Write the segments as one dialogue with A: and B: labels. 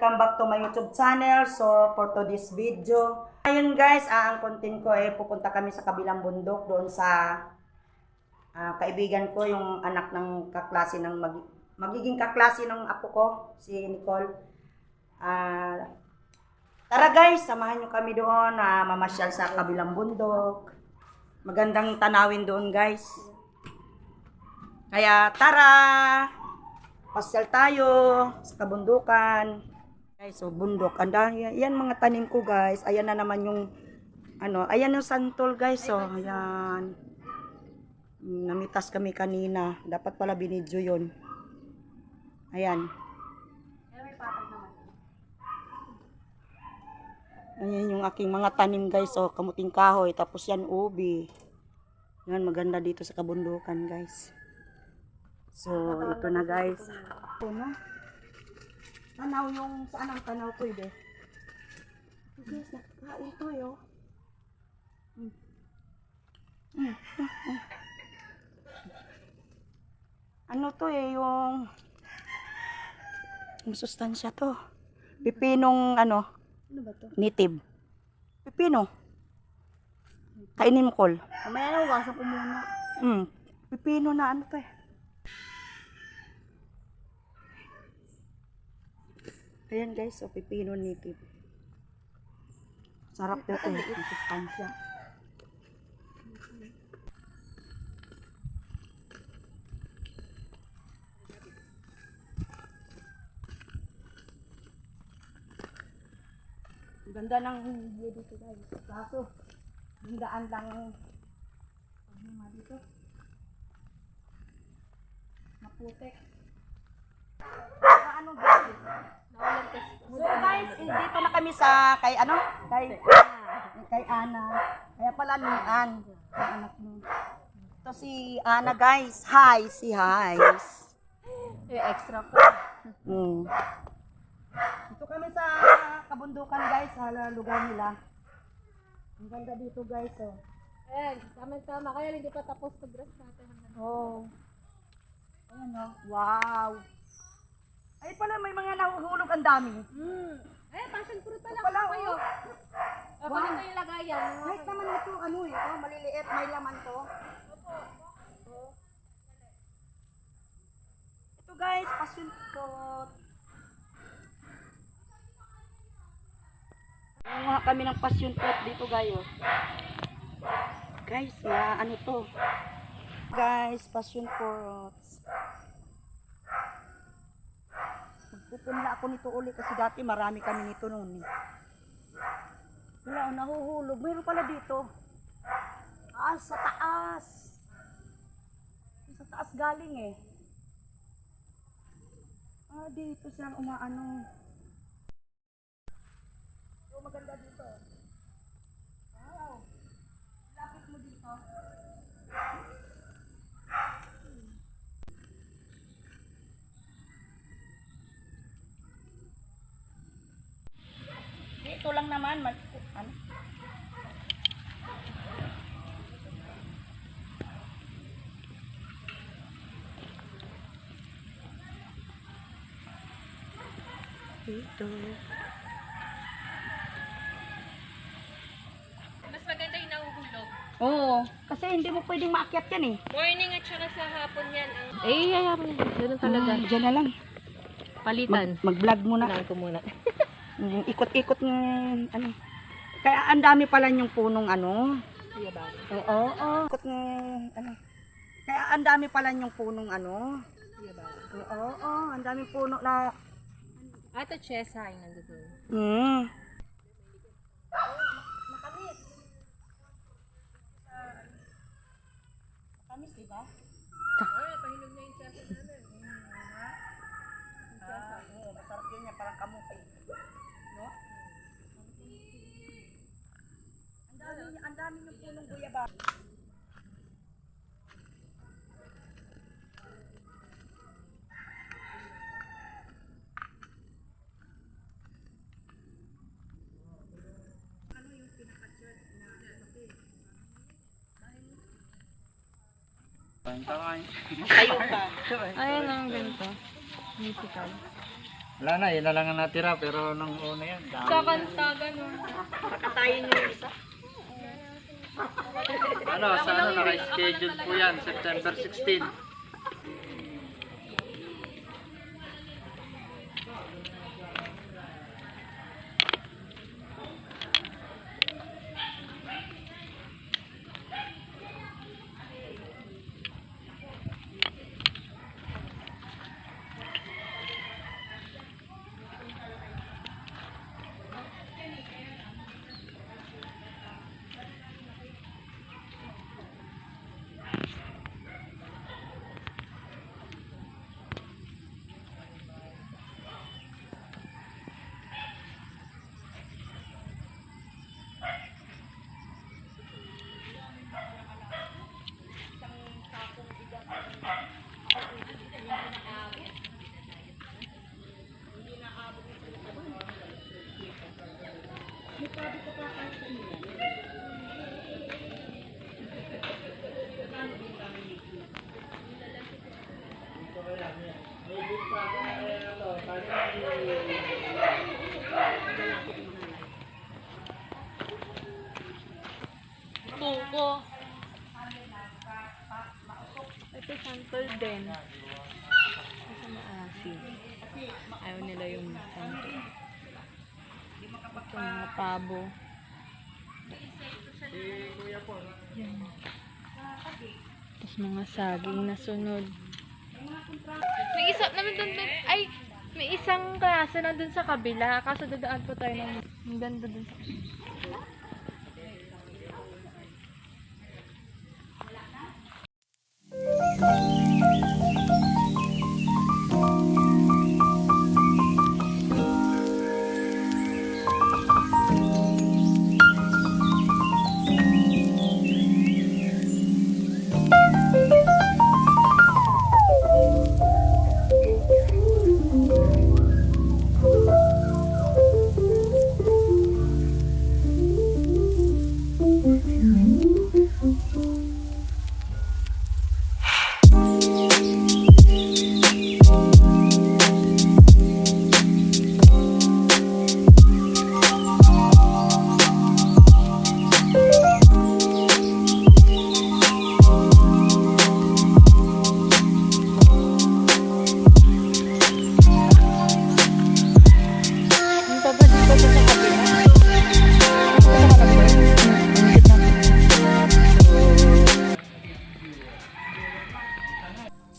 A: welcome back to my YouTube channel. So, for today's video, ayun guys, ang content ko ay pupunta kami sa kabilang bundok doon sa kaibigan ko, yung anak ng kaklase ng magiging kaklase ng apo ko, si Nicole. Tara guys, samahan nyo kami doon na mamasyal sa kabilang bundok. Magandang tanawin doon guys. Kaya tara! Pasyal tayo sa kabundukan. Guys, so bundok. Anda, yan mga tanim ko, guys. Ayan na naman yung ayan yung santol, guys. So, ayan. Namitas kami kanina. Dapat pala binidyo 'yon. Ayan. Ayan yung aking mga tanim, guys. So, kamuting kahoy, tapos yan ubi. Yan maganda dito sa kabundukan, guys. So, ito na guys. No? Tanaw yung, saan ang tanaw ko ide? Guys, nakakain to yo. Ano to yung sustansya to. Pipinong ano ba to? Native. Pipino. Kainin mo, Col.
B: Mamaya na, wasa ko muna.
A: Pipino na ano to eh. Ayan guys, so pipino native. Sarap to eh, ang sustansya. Ganda ng view dito guys. Kaso, hindaan lang paghima dito. Maputek. Ano guys? So guys, dito na kami sa kay Ana. Kaya pala Nian, ang anak mo. Ito si Ana guys. Hi, si hi.
B: Extra po.
A: Dito kami sa kabundukan guys, sa lugar nila. Ang ganda dito guys, oh.
B: Ayan, tama-tama. Kaya hindi pa tapos pag-grass natin.
A: Oh. Ayan oh. Wow. Ay pala may mga nahuhulog ang dami.
B: Passion fruit pala
A: Pala,
B: kayo.
A: Wow.
B: Paano yung lagayan?
A: Kahit naman ito, maliliit, may laman to. Ito guys, passion fruit. Nanguha kami ng passion fruit dito guys. Guys, ano to? Guys, passion fruits. Pupunla ako nito uli kasi dati marami kami nito noon eh. Wala, nahuhulog. Mayroon pala dito. Sa taas. Sa taas galing eh. Dito siyang umaano. So, maganda dito. Wow. Lapit mo dito. Ito lang naman, ano? Ito.
B: Mas maganda yung nahuhulog.
A: Oo, kasi hindi mo pwedeng maakyat yan eh.
B: Morning at saka sa hapon yan. Hayaan mo. Ganun talaga.
A: Diyan na lang.
B: Palitan.
A: Mag-vlog muna.
B: Palitan ko muna.
A: Ikot-ikot ng ano. Kaya ang dami pala yung punong ano.
B: Iya ba?
A: Oo. Ikot ng ano. Kaya ang dami pala yung punong ano.
B: Iya ba?
A: Oo. Ang dami puno na.
B: Ito chesa yung nandito.
A: Makamis. Makamis, diba?
B: Ay, pahinog na yung chesa namin.
A: Masarap yun yan, parang kamuti. No? Ang dami yung punong guyaba. Ano yung pinaka-church na kape?
C: Tayo
A: Tayo ka.
B: Ayan ang ganito. Musical.
C: Wala na, yun na lang ang natira. Pero nung una yan, dami.
B: Kakanta, gano'n.
A: Kakatayin nyo yung isa.
C: Ano, sa ano, naka-schedule po yan, September 16.
B: Tuko. Ito santol din. Kasi maasim. Ayaw nila yung santol. Ito mga pabo. Yan. Tapos mga saging na sunod. May isa naman dun. Ay, may isang klase na dun sa kabila. Kaso dadaan po tayo ng ganda dun sa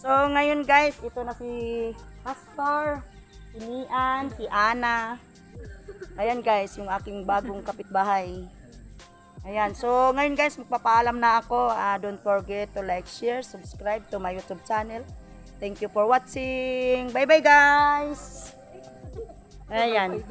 A: So, ngayon guys, ito na si Pastor, si Nian, si Ana. Ayan guys, yung aking bagong kapitbahay. Ayan, so ngayon guys, magpapaalam na ako. Don't forget to like, share, subscribe to my YouTube channel. Thank you for watching. Bye-bye guys! Ayan.